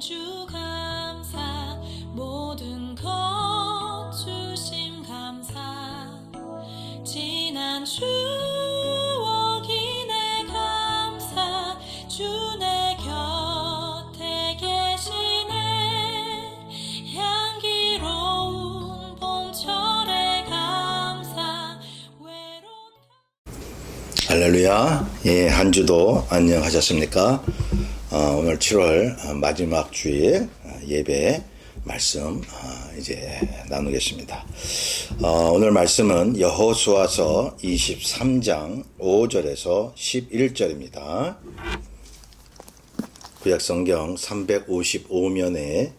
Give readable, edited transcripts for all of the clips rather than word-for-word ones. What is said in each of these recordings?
주 감사 모든 것 주심 감사 지난 추억이네 감사 주 내 곁에 계시네 향기로운 봄철의 감사 외로운 할렐루야. 예, 한 주도 안녕하셨습니까? 오늘 7월 마지막 주일 예배 말씀 이제 나누겠습니다. 오늘 말씀은 여호수아서 23장 5절에서 11절입니다. 구약성경 355면에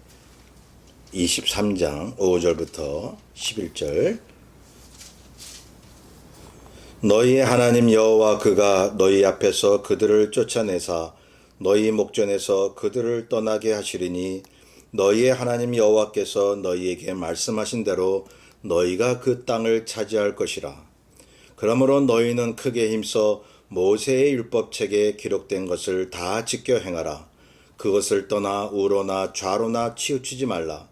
23장 5절부터 11절. 너희의 하나님 여호와 그가 너희 앞에서 그들을 쫓아내사 너희 목전에서 그들을 떠나게 하시리니 너희의 하나님 여호와께서 너희에게 말씀하신 대로 너희가 그 땅을 차지할 것이라. 그러므로 너희는 크게 힘써 모세의 율법책에 기록된 것을 다 지켜 행하라. 그것을 떠나 우로나 좌로나 치우치지 말라.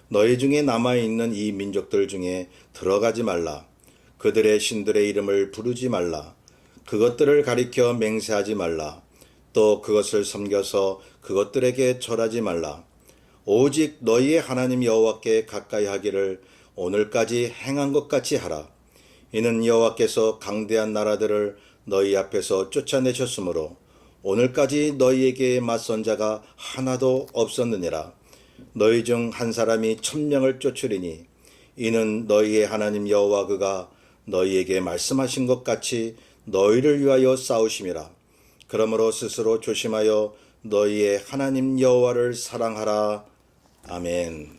너희 중에 남아있는 이 민족들 중에 들어가지 말라. 그들의 신들의 이름을 부르지 말라. 그것들을 가리켜 맹세하지 말라. 또 그것을 섬겨서 그것들에게 절하지 말라. 오직 너희의 하나님 여호와께 가까이 하기를 오늘까지 행한 것 같이 하라. 이는 여호와께서 강대한 나라들을 너희 앞에서 쫓아내셨으므로 오늘까지 너희에게 맞선 자가 하나도 없었느니라. 너희 중 한 사람이 1000명을 쫓으리니 이는 너희의 하나님 여호와 그가 너희에게 말씀하신 것 같이 너희를 위하여 싸우심이라. 그러므로 스스로 조심하여 너희의 하나님 여호와를 사랑하라. 아멘.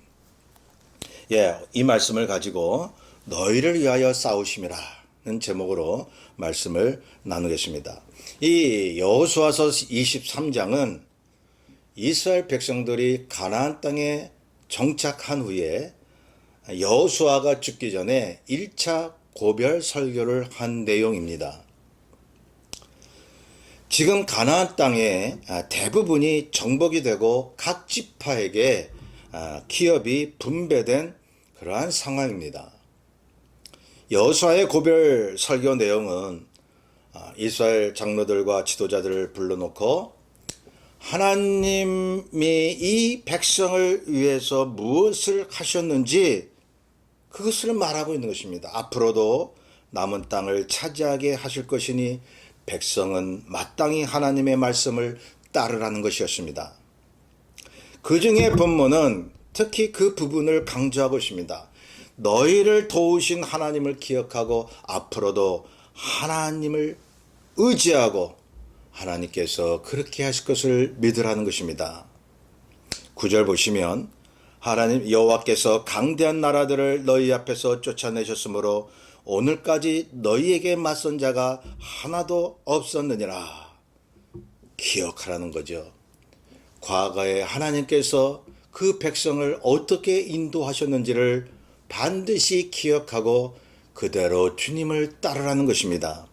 예, 이 말씀을 가지고 너희를 위하여 싸우심이라는 제목으로 말씀을 나누겠습니다. 이 여호수아서 23장은 이스라엘 백성들이 가나안 땅에 정착한 후에 여호수아가 죽기 전에 1차 고별 설교를 한 내용입니다. 지금 가나안 땅의 대부분이 정복이 되고 각 지파에게 기업이 분배된 그러한 상황입니다. 여호수아의 고별 설교 내용은 이스라엘 장로들과 지도자들을 불러놓고 하나님이 이 백성을 위해서 무엇을 하셨는지 그것을 말하고 있는 것입니다. 앞으로도 남은 땅을 차지하게 하실 것이니 백성은 마땅히 하나님의 말씀을 따르라는 것이었습니다. 그 중에 본문은 특히 그 부분을 강조하고 있습니다. 너희를 도우신 하나님을 기억하고 앞으로도 하나님을 의지하고 하나님께서 그렇게 하실 것을 믿으라는 것입니다. 9절 보시면 하나님 여호와께서 강대한 나라들을 너희 앞에서 쫓아내셨으므로 오늘까지 너희에게 맞선 자가 하나도 없었느니라. 기억하라는 거죠. 과거에 하나님께서 그 백성을 어떻게 인도하셨는지를 반드시 기억하고 그대로 주님을 따르라는 것입니다.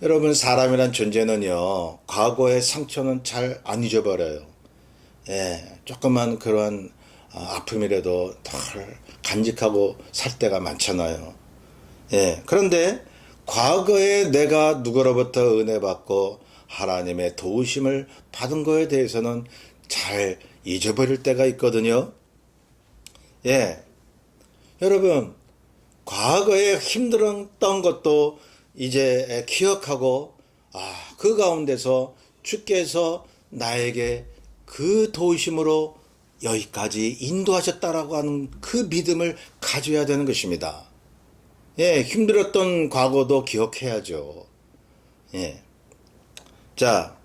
여러분, 사람이란 존재는요, 과거의 상처는 잘 안 잊어버려요. 예, 조그만 그런 아픔이라도 덜 간직하고 살 때가 많잖아요. 예, 그런데 과거에 내가 누구로부터 은혜 받고 하나님의 도우심을 받은 거에 대해서는 잘 잊어버릴 때가 있거든요. 예, 여러분, 과거에 힘들었던 것도 이제 기억하고 그 가운데서 주께서 나에게 그 도우심으로 여기까지 인도하셨다라고 하는 그 믿음을 가져야 되는 것입니다. 예, 힘들었던 과거도 기억해야죠. 예. 자,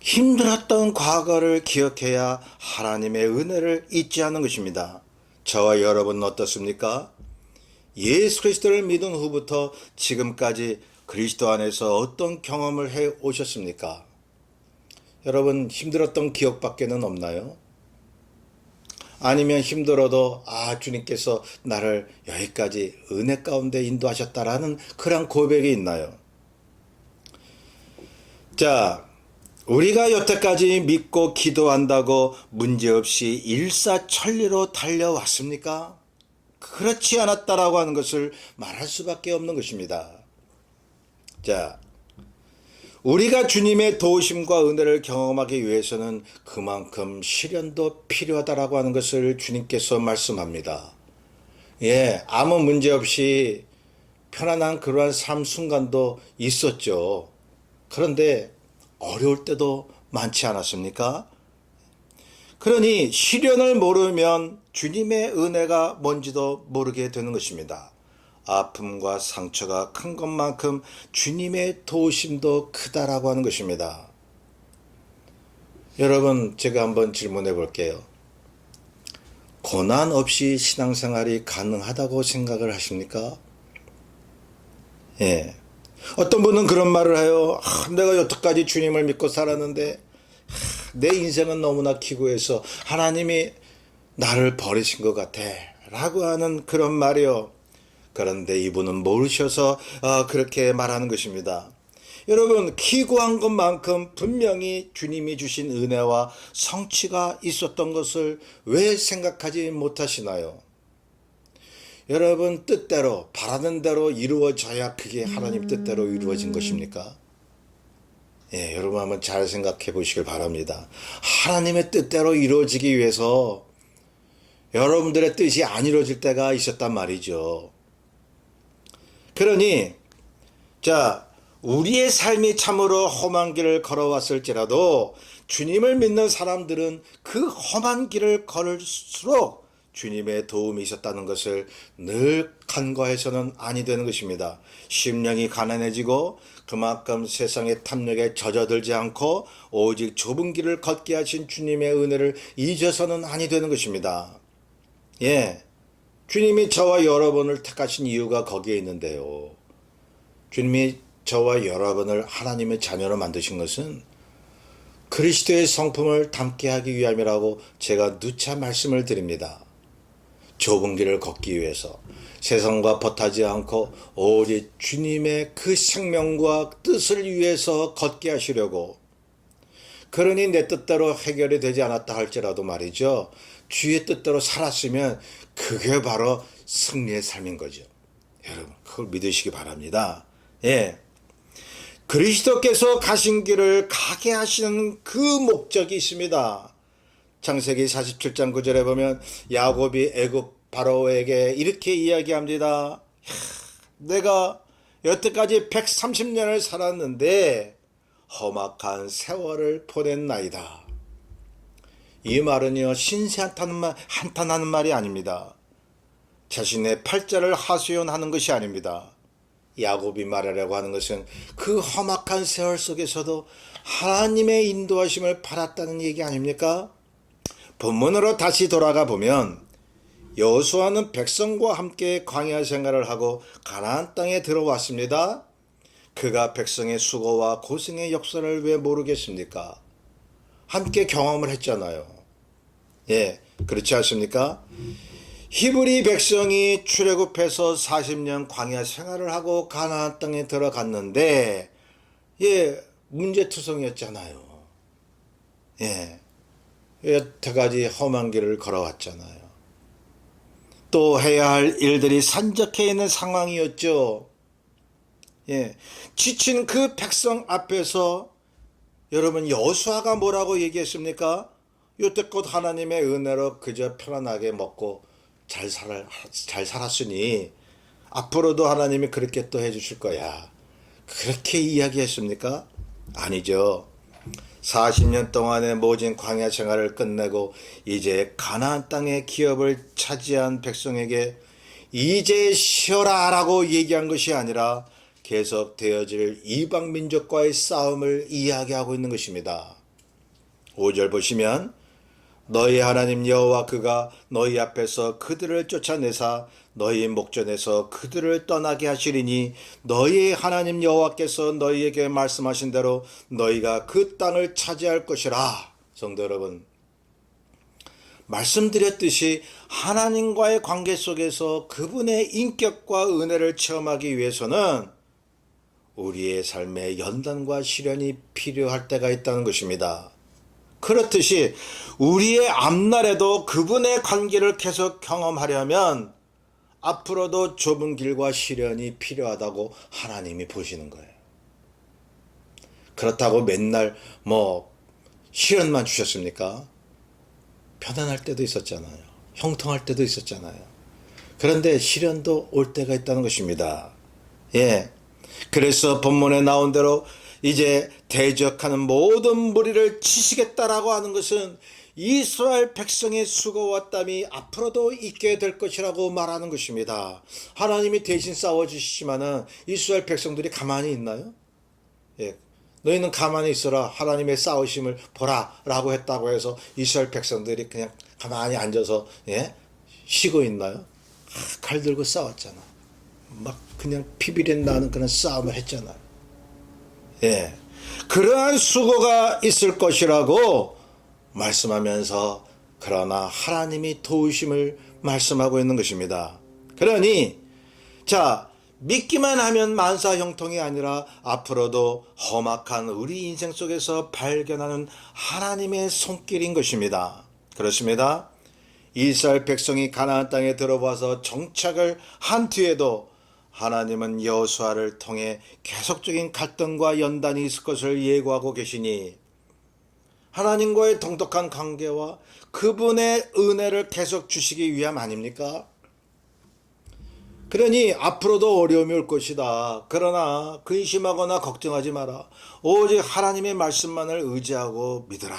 힘들었던 과거를 기억해야 하나님의 은혜를 잊지 않는 것입니다. 저와 여러분은 어떻습니까? 예수 그리스도를 믿은 후부터 지금까지 그리스도 안에서 어떤 경험을 해 오셨습니까? 여러분, 힘들었던 기억밖에는 없나요? 아니면 힘들어도 주님께서 나를 여기까지 은혜 가운데 인도하셨다라는 그런 고백이 있나요? 자, 우리가 여태까지 믿고 기도한다고 문제없이 일사천리로 달려왔습니까? 그렇지 않았다라고 하는 것을 말할 수밖에 없는 것입니다. 자, 우리가 주님의 도우심과 은혜를 경험하기 위해서는 그만큼 시련도 필요하다라고 하는 것을 주님께서 말씀합니다. 예, 아무 문제 없이 편안한 그러한 삶 순간도 있었죠. 그런데 어려울 때도 많지 않았습니까? 그러니 시련을 모르면 주님의 은혜가 뭔지도 모르게 되는 것입니다. 아픔과 상처가 큰 것만큼 주님의 도우심도 크다라고 하는 것입니다. 여러분, 제가 한번 질문해 볼게요. 고난 없이 신앙생활이 가능하다고 생각을 하십니까? 예. 어떤 분은 그런 말을 해요. 내가 여태까지 주님을 믿고 살았는데 내 인생은 너무나 기구해서 하나님이 나를 버리신 것 같아 라고 하는 그런 말이요. 그런데 이분은 모르셔서 그렇게 말하는 것입니다. 여러분, 기구한 것만큼 분명히 주님이 주신 은혜와 성취가 있었던 것을 왜 생각하지 못하시나요? 여러분, 뜻대로 바라는 대로 이루어져야 그게 하나님 뜻대로 이루어진 것입니까? 예, 여러분 한번 잘 생각해 보시길 바랍니다. 하나님의 뜻대로 이루어지기 위해서 여러분들의 뜻이 안 이루어질 때가 있었단 말이죠. 그러니 자, 우리의 삶이 참으로 험한 길을 걸어왔을지라도 주님을 믿는 사람들은 그 험한 길을 걸을수록 주님의 도움이 있었다는 것을 늘 간과해서는 아니 되는 것입니다. 심령이 가난해지고 그만큼 세상의 탐욕에 젖어들지 않고 오직 좁은 길을 걷게 하신 주님의 은혜를 잊어서는 아니 되는 것입니다. 예, 주님이 저와 여러분을 택하신 이유가 거기에 있는데요. 주님이 저와 여러분을 하나님의 자녀로 만드신 것은 그리스도의 성품을 담게 하기 위함이라고 제가 누차 말씀을 드립니다. 좁은 길을 걷기 위해서 세상과 벗하지 않고 오직 주님의 그 생명과 뜻을 위해서 걷게 하시려고. 그러니 내 뜻대로 해결이 되지 않았다 할지라도 말이죠. 주의 뜻대로 살았으면 그게 바로 승리의 삶인 거죠. 여러분, 그걸 믿으시기 바랍니다. 예. 그리스도께서 가신 길을 가게 하시는 그 목적이 있습니다. 창세기 47장 9절에 보면 야곱이 애굽 바로에게 이렇게 이야기합니다. 내가 여태까지 130년을 살았는데 험악한 세월을 보냈나이다. 이 말은요, 신세 한탄하는 말이 아닙니다. 자신의 팔자를 하소연하는 것이 아닙니다. 야곱이 말하려고 하는 것은 그 험악한 세월 속에서도 하나님의 인도하심을 받았다는 얘기 아닙니까? 본문으로 다시 돌아가 보면 여호수아는 백성과 함께 광야 생활을 하고 가나안 땅에 들어왔습니다. 그가 백성의 수고와 고생의 역사를 왜 모르겠습니까? 함께 경험을 했잖아요. 예, 그렇지 않습니까? 히브리 백성이 출애굽해서 40년 광야 생활을 하고 가나안 땅에 들어갔는데, 예, 문제투성이었잖아요. 예, 여태까지 험한 길을 걸어왔잖아요. 또 해야 할 일들이 산적해 있는 상황이었죠. 예, 지친 그 백성 앞에서 여러분 여호수아가 뭐라고 얘기했습니까? 여태껏 하나님의 은혜로 그저 편안하게 먹고 잘 살았으니 앞으로도 하나님이 그렇게 또 해주실 거야. 그렇게 이야기했습니까? 아니죠. 40년 동안의 모진 광야 생활을 끝내고 이제 가나안 땅의 기업을 차지한 백성에게 이제 쉬어라 라고 얘기한 것이 아니라 계속 되어질 이방 민족과의 싸움을 이야기하고 있는 것입니다. 5절 보시면 너희 하나님 여호와 그가 너희 앞에서 그들을 쫓아내사 너희 목전에서 그들을 떠나게 하시리니 너희 하나님 여호와께서 너희에게 말씀하신 대로 너희가 그 땅을 차지할 것이라. 성도 여러분, 말씀드렸듯이 하나님과의 관계 속에서 그분의 인격과 은혜를 체험하기 위해서는 우리의 삶에 연단과 시련이 필요할 때가 있다는 것입니다. 그렇듯이 우리의 앞날에도 그분의 관계를 계속 경험하려면 앞으로도 좁은 길과 시련이 필요하다고 하나님이 보시는 거예요. 그렇다고 맨날 시련만 주셨습니까? 편안할 때도 있었잖아요. 형통할 때도 있었잖아요. 그런데 시련도 올 때가 있다는 것입니다. 예. 그래서 본문에 나온 대로 이제 대적하는 모든 무리를 치시겠다라고 하는 것은 이스라엘 백성의 수고와 땀이 앞으로도 있게 될 것이라고 말하는 것입니다. 하나님이 대신 싸워주시지만은 이스라엘 백성들이 가만히 있나요? 예. 너희는 가만히 있어라. 하나님의 싸우심을 보라. 라고 했다고 해서 이스라엘 백성들이 그냥 가만히 앉아서 쉬고 있나요? 칼 들고 싸웠잖아. 막 그냥 피비린 나는 그런 싸움을 했잖아요. 예. 그러한 수고가 있을 것이라고 말씀하면서 그러나 하나님이 도우심을 말씀하고 있는 것입니다. 그러니 믿기만 하면 만사 형통이 아니라 앞으로도 험악한 우리 인생 속에서 발견하는 하나님의 손길인 것입니다. 그렇습니다. 이스라엘 백성이 가나안 땅에 들어와서 정착을 한 뒤에도 하나님은 여호수아를 통해 계속적인 갈등과 연단이 있을 것을 예고하고 계시니 하나님과의 동독한 관계와 그분의 은혜를 계속 주시기 위함 아닙니까? 그러니 앞으로도 어려움이 올 것이다. 그러나 근심하거나 걱정하지 마라. 오직 하나님의 말씀만을 의지하고 믿으라.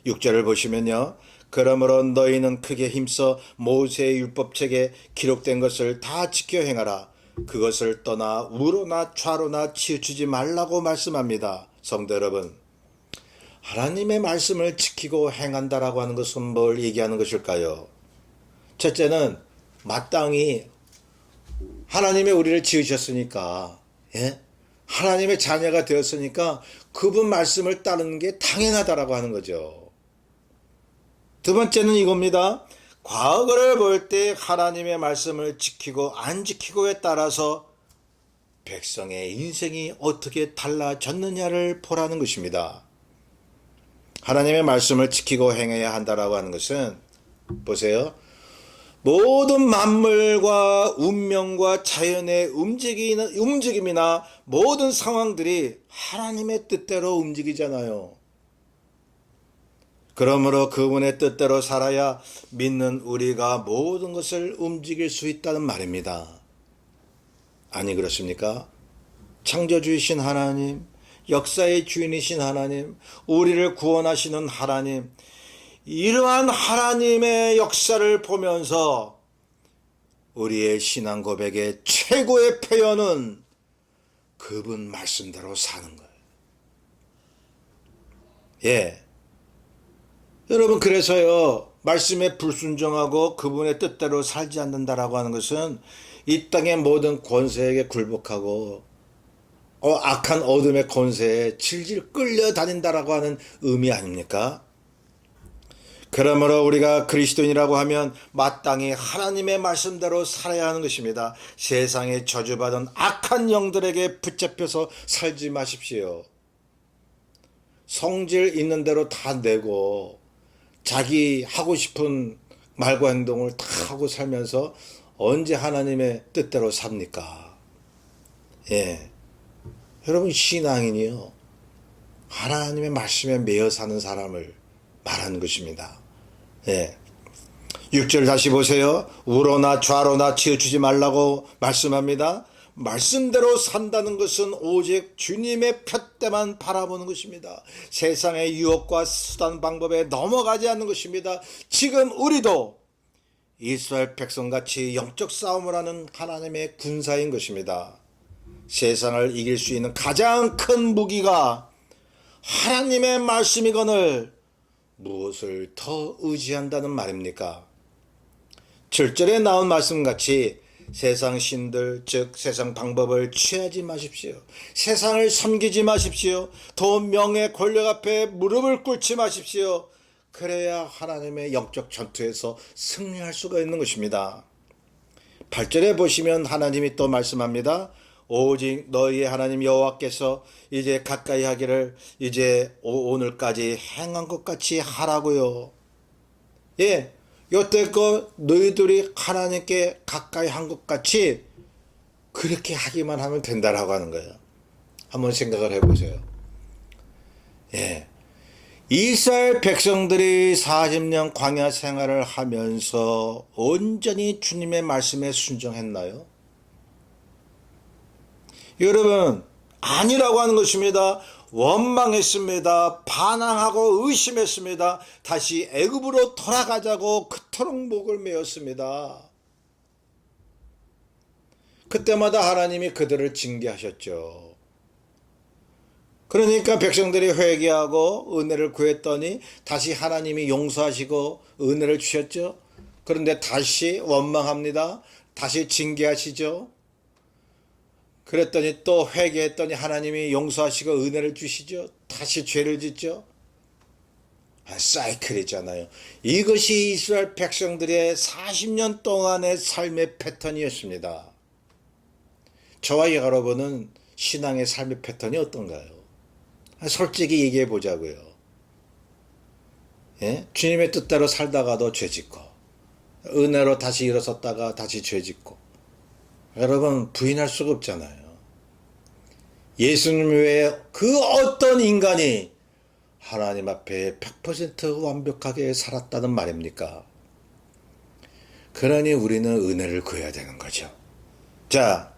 6절을 보시면요. 그러므로 너희는 크게 힘써 모세의 율법책에 기록된 것을 다 지켜 행하라. 그것을 떠나 우로나 좌로나 치우치지 말라고 말씀합니다. 성도 여러분, 하나님의 말씀을 지키고 행한다라고 하는 것은 뭘 얘기하는 것일까요? 첫째는 마땅히 하나님의 우리를 지으셨으니까, 하나님의 자녀가 되었으니까 그분 말씀을 따르는 게 당연하다라고 하는 거죠. 두 번째는 이겁니다. 과거를 볼 때 하나님의 말씀을 지키고 안 지키고에 따라서 백성의 인생이 어떻게 달라졌느냐를 보라는 것입니다. 하나님의 말씀을 지키고 행해야 한다라고 하는 것은 보세요. 모든 만물과 운명과 자연의 움직임이나 모든 상황들이 하나님의 뜻대로 움직이잖아요. 그러므로 그분의 뜻대로 살아야 믿는 우리가 모든 것을 움직일 수 있다는 말입니다. 아니 그렇습니까? 창조주이신 하나님, 역사의 주인이신 하나님, 우리를 구원하시는 하나님, 이러한 하나님의 역사를 보면서 우리의 신앙 고백의 최고의 표현은 그분 말씀대로 사는 거예요. 여러분, 그래서요, 말씀에 불순종하고 그분의 뜻대로 살지 않는다라고 하는 것은 이 땅의 모든 권세에게 굴복하고 악한 어둠의 권세에 질질 끌려다닌다라고 하는 의미 아닙니까? 그러므로 우리가 그리스도인이라고 하면 마땅히 하나님의 말씀대로 살아야 하는 것입니다. 세상에 저주받은 악한 영들에게 붙잡혀서 살지 마십시오. 성질 있는 대로 다 내고 자기 하고 싶은 말과 행동을 다 하고 살면서 언제 하나님의 뜻대로 삽니까? 여러분, 신앙인이요, 하나님의 말씀에 매여 사는 사람을 말하는 것입니다. 6절 다시 보세요. 우로나 좌로나 치우치지 말라고 말씀합니다. 말씀대로 산다는 것은 오직 주님의 푯대만 바라보는 것입니다. 세상의 유혹과 수단 방법에 넘어가지 않는 것입니다. 지금 우리도 이스라엘 백성같이 영적 싸움을 하는 하나님의 군사인 것입니다. 세상을 이길 수 있는 가장 큰 무기가 하나님의 말씀이거늘 무엇을 더 의지한다는 말입니까? 7절에 나온 말씀같이 세상 신들, 즉 세상 방법을 취하지 마십시오. 세상을 섬기지 마십시오. 돈, 명예, 권력 앞에 무릎을 꿇지 마십시오. 그래야 하나님의 영적 전투에서 승리할 수가 있는 것입니다. 8절에 보시면 하나님이 또 말씀합니다. 오직 너희의 하나님 여호와께서 이제 가까이 하기를 이제 오늘까지 행한 것 같이 하라고요. 예, 여태껏 너희들이 하나님께 가까이 한 것 같이 그렇게 하기만 하면 된다라고 하는 거예요. 한번 생각을 해보세요. 예, 이스라엘 백성들이 40년 광야 생활을 하면서 온전히 주님의 말씀에 순종했나요? 여러분, 아니라고 하는 것입니다. 원망했습니다. 반항하고 의심했습니다. 다시 애굽으로 돌아가자고 그토록 목을 메었습니다. 그때마다 하나님이 그들을 징계하셨죠. 그러니까 백성들이 회개하고 은혜를 구했더니 다시 하나님이 용서하시고 은혜를 주셨죠. 그런데 다시 원망합니다. 다시 징계하시죠. 그랬더니 또 회개했더니 하나님이 용서하시고 은혜를 주시죠. 다시 죄를 짓죠. 사이클이잖아요. 이것이 이스라엘 백성들의 40년 동안의 삶의 패턴이었습니다. 저와 여러분은 신앙의 삶의 패턴이 어떤가요? 솔직히 얘기해 보자고요. 예? 주님의 뜻대로 살다가도 죄 짓고 은혜로 다시 일어섰다가 다시 죄 짓고, 여러분 부인할 수가 없잖아요. 예수님 외에 그 어떤 인간이 하나님 앞에 100% 완벽하게 살았다는 말입니까? 그러니 우리는 은혜를 구해야 되는 거죠. 자,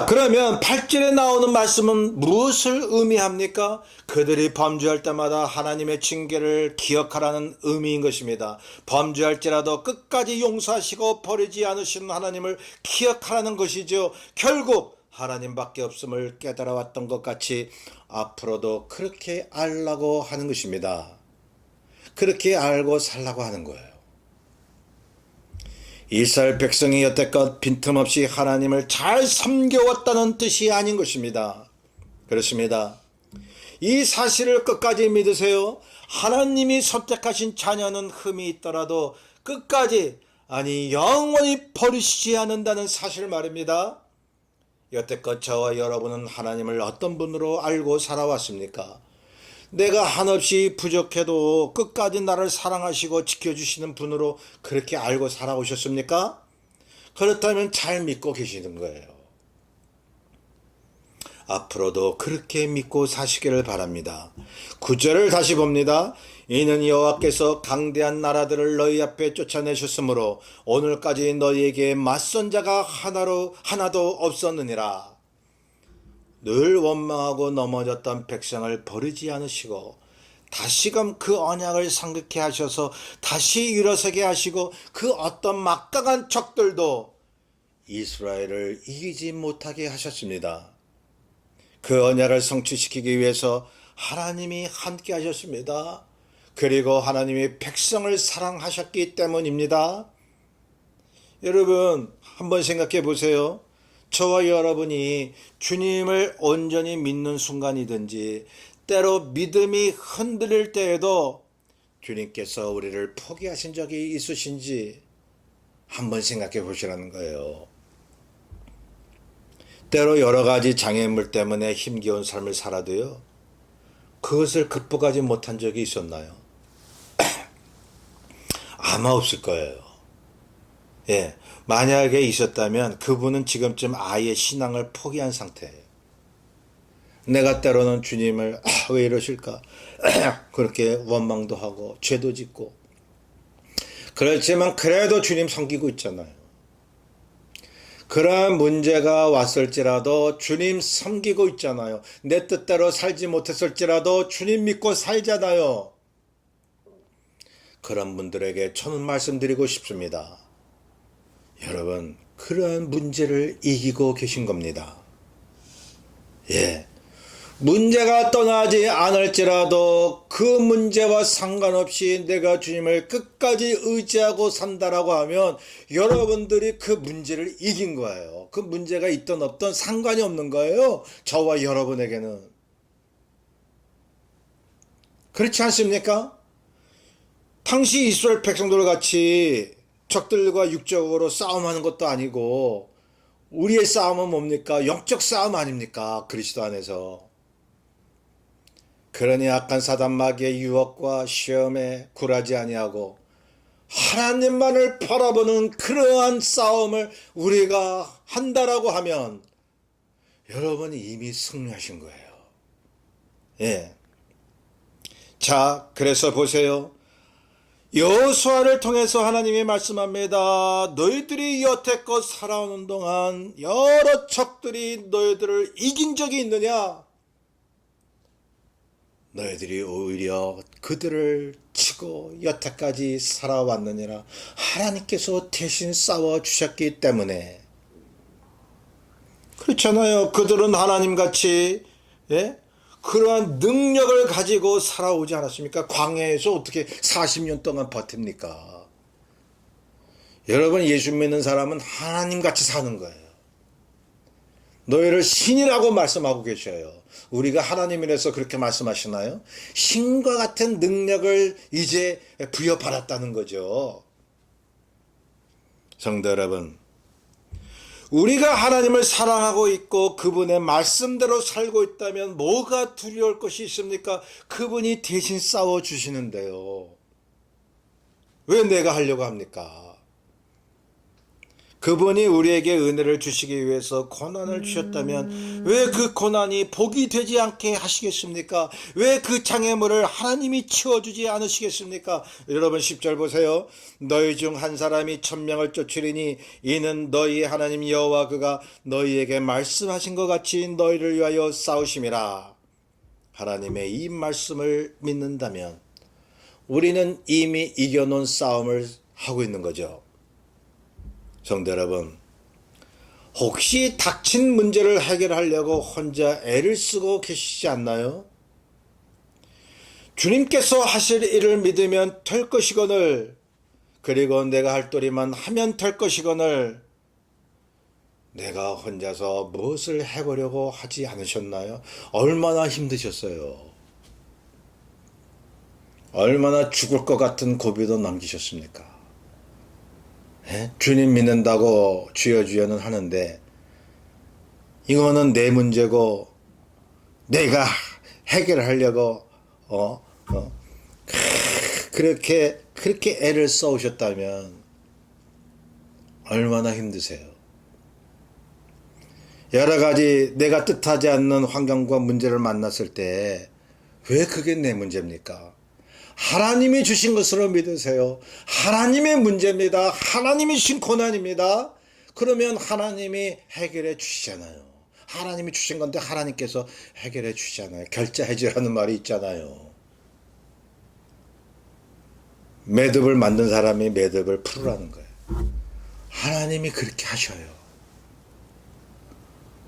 그러면 8절에 나오는 말씀은 무엇을 의미합니까? 그들이 범죄할 때마다 하나님의 징계를 기억하라는 의미인 것입니다. 범죄할지라도 끝까지 용서하시고 버리지 않으시는 하나님을 기억하라는 것이죠. 결국 하나님밖에 없음을 깨달아왔던 것 같이 앞으로도 그렇게 알라고 하는 것입니다. 그렇게 알고 살라고 하는 거예요. 이스라엘 백성이 여태껏 빈틈없이 하나님을 잘 섬겨왔다는 뜻이 아닌 것입니다. 그렇습니다. 이 사실을 끝까지 믿으세요. 하나님이 선택하신 자녀는 흠이 있더라도 끝까지, 아니 영원히 버리시지 않는다는 사실 말입니다. 여태껏 저와 여러분은 하나님을 어떤 분으로 알고 살아왔습니까? 내가 한없이 부족해도 끝까지 나를 사랑하시고 지켜주시는 분으로 그렇게 알고 살아오셨습니까? 그렇다면 잘 믿고 계시는 거예요. 앞으로도 그렇게 믿고 사시기를 바랍니다. 9절을 다시 봅니다. 이는 여호와께서 강대한 나라들을 너희 앞에 쫓아내셨으므로 오늘까지 너희에게 맞선 자가 하나도 없었느니라. 늘 원망하고 넘어졌던 백성을 버리지 않으시고 다시금 그 언약을 상극케 하셔서 다시 일어서게 하시고 그 어떤 막강한 적들도 이스라엘을 이기지 못하게 하셨습니다. 그 언약을 성취시키기 위해서 하나님이 함께 하셨습니다. 그리고 하나님이 백성을 사랑하셨기 때문입니다. 여러분 한번 생각해 보세요. 저와 여러분이 주님을 온전히 믿는 순간이든지 때로 믿음이 흔들릴 때에도 주님께서 우리를 포기하신 적이 있으신지 한번 생각해 보시라는 거예요. 때로 여러 가지 장애물 때문에 힘겨운 삶을 살아도요, 그것을 극복하지 못한 적이 있었나요? 아마 없을 거예요. 예, 만약에 있었다면 그분은 지금쯤 아예 신앙을 포기한 상태예요. 내가 때로는 주님을 왜 이러실까 그렇게 원망도 하고 죄도 짓고, 그렇지만 그래도 주님 섬기고 있잖아요. 그러한 문제가 왔을지라도 주님 섬기고 있잖아요. 내 뜻대로 살지 못했을지라도 주님 믿고 살잖아요. 그런 분들에게 저는 말씀드리고 싶습니다. 여러분, 그러한 문제를 이기고 계신 겁니다. 예. 문제가 떠나지 않을지라도 그 문제와 상관없이 내가 주님을 끝까지 의지하고 산다라고 하면 여러분들이 그 문제를 이긴 거예요. 그 문제가 있든 없든 상관이 없는 거예요. 저와 여러분에게는. 그렇지 않습니까? 당시 이스라엘 백성들 같이 적들과 육적으로 싸움하는 것도 아니고 우리의 싸움은 뭡니까? 영적 싸움 아닙니까? 그리스도 안에서. 그러니 악한 사단 마귀의 유혹과 시험에 굴하지 아니하고 하나님만을 바라보는 그러한 싸움을 우리가 한다라고 하면 여러분이 이미 승리하신 거예요. 예. 자, 그래서 보세요. 여호수아를 통해서 하나님이 말씀합니다. 너희들이 여태껏 살아오는 동안 여러 적들이 너희들을 이긴 적이 있느냐? 너희들이 오히려 그들을 치고 여태까지 살아왔느니라. 하나님께서 대신 싸워주셨기 때문에. 그렇잖아요. 그들은 하나님같이 그러한 능력을 가지고 살아오지 않았습니까? 광야에서 어떻게 40년 동안 버팁니까? 여러분, 예수 믿는 사람은 하나님같이 사는 거예요. 너희를 신이라고 말씀하고 계셔요. 우리가 하나님이라서 그렇게 말씀하시나요? 신과 같은 능력을 이제 부여받았다는 거죠. 성도 여러분, 우리가 하나님을 사랑하고 있고 그분의 말씀대로 살고 있다면 뭐가 두려울 것이 있습니까? 그분이 대신 싸워주시는데요. 왜 내가 하려고 합니까? 그분이 우리에게 은혜를 주시기 위해서 고난을 주셨다면 왜 그 고난이 복이 되지 않게 하시겠습니까? 왜 그 장애물을 하나님이 치워주지 않으시겠습니까? 여러분 10절 보세요. 너희 중 한 사람이 1000명을 쫓으리니 이는 너희 하나님 여호와 그가 너희에게 말씀하신 것 같이 너희를 위하여 싸우심이라. 하나님의 이 말씀을 믿는다면 우리는 이미 이겨놓은 싸움을 하고 있는 거죠. 성도 여러분, 혹시 닥친 문제를 해결하려고 혼자 애를 쓰고 계시지 않나요? 주님께서 하실 일을 믿으면 될 것이거늘, 그리고 내가 할 도리만 하면 될 것이거늘, 내가 혼자서 무엇을 해보려고 하지 않으셨나요? 얼마나 힘드셨어요? 얼마나 죽을 것 같은 고비도 남기셨습니까? 주님 믿는다고 주여 주여는 하는데 이거는 내 문제고 내가 해결하려고 그렇게 애를 써오셨다면 얼마나 힘드세요. 여러 가지 내가 뜻하지 않는 환경과 문제를 만났을 때 왜 그게 내 문제입니까? 하나님이 주신 것으로 믿으세요. 하나님의 문제입니다. 하나님이 주신 고난입니다. 그러면 하나님이 해결해 주시잖아요. 하나님이 주신 건데 하나님께서 해결해 주시잖아요. 결제해 주라는 말이 있잖아요. 매듭을 만든 사람이 매듭을 풀으라는 거예요. 하나님이 그렇게 하셔요.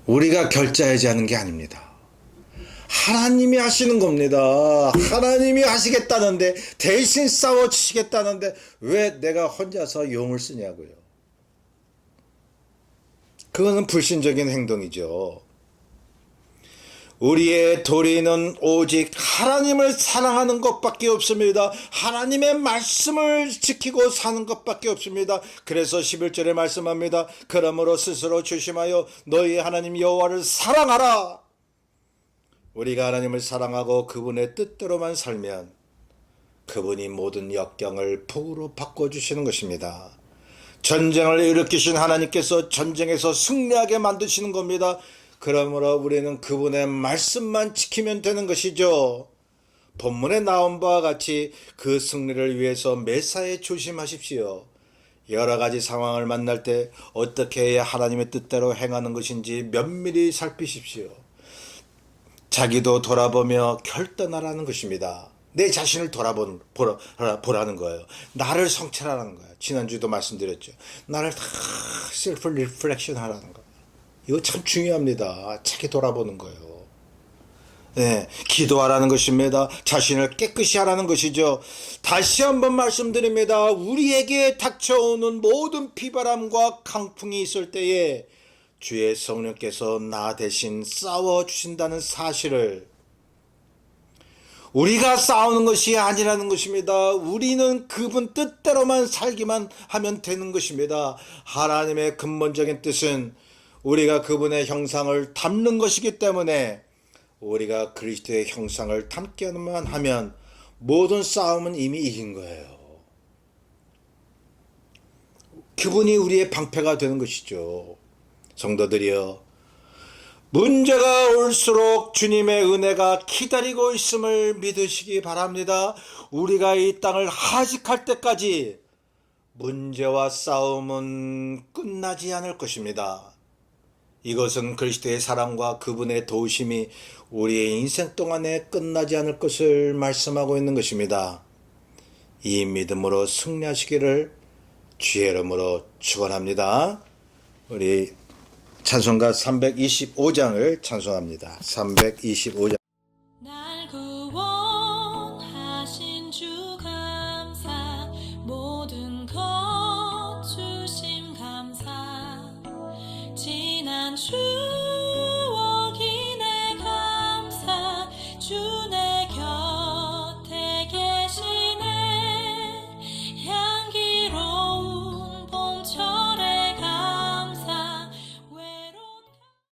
우리가 결제하지 않는 게 아닙니다. 하나님이 하시는 겁니다. 하나님이 하시겠다는데, 대신 싸워주시겠다는데 왜 내가 혼자서 용을 쓰냐고요. 그거는 불신적인 행동이죠. 우리의 도리는 오직 하나님을 사랑하는 것밖에 없습니다. 하나님의 말씀을 지키고 사는 것밖에 없습니다. 그래서 11절에 말씀합니다. 그러므로 스스로 조심하여 너희 하나님 여호와를 사랑하라. 우리가 하나님을 사랑하고 그분의 뜻대로만 살면 그분이 모든 역경을 복으로 바꿔주시는 것입니다. 전쟁을 일으키신 하나님께서 전쟁에서 승리하게 만드시는 겁니다. 그러므로 우리는 그분의 말씀만 지키면 되는 것이죠. 본문에 나온 바와 같이 그 승리를 위해서 매사에 조심하십시오. 여러 가지 상황을 만날 때 어떻게 해야 하나님의 뜻대로 행하는 것인지 면밀히 살피십시오. 자기도 돌아보며 결단하라는 것입니다. 내 자신을 보라는 거예요. 나를 성찰하라는 거예요. 지난주도 말씀드렸죠. 나를 다 셀프 리플렉션 하라는 거예요. 이거 참 중요합니다. 자기 돌아보는 거예요. 네, 기도하라는 것입니다. 자신을 깨끗이 하라는 것이죠. 다시 한번 말씀드립니다. 우리에게 닥쳐오는 모든 비바람과 강풍이 있을 때에 주의 성령께서 나 대신 싸워주신다는 사실을, 우리가 싸우는 것이 아니라는 것입니다. 우리는 그분 뜻대로만 살기만 하면 되는 것입니다. 하나님의 근본적인 뜻은 우리가 그분의 형상을 닮는 것이기 때문에 우리가 그리스도의 형상을 닮기만 하면 모든 싸움은 이미 이긴 거예요. 그분이 우리의 방패가 되는 것이죠. 성도들이여, 문제가 올수록 주님의 은혜가 기다리고 있음을 믿으시기 바랍니다. 우리가 이 땅을 하직할 때까지 문제와 싸움은 끝나지 않을 것입니다. 이것은 그리스도의 사랑과 그분의 도우심이 우리의 인생 동안에 끝나지 않을 것을 말씀하고 있는 것입니다. 이 믿음으로 승리하시기를 주의 이름으로 축원합니다. 우리 찬송가 325장을 찬송합니다. 325장.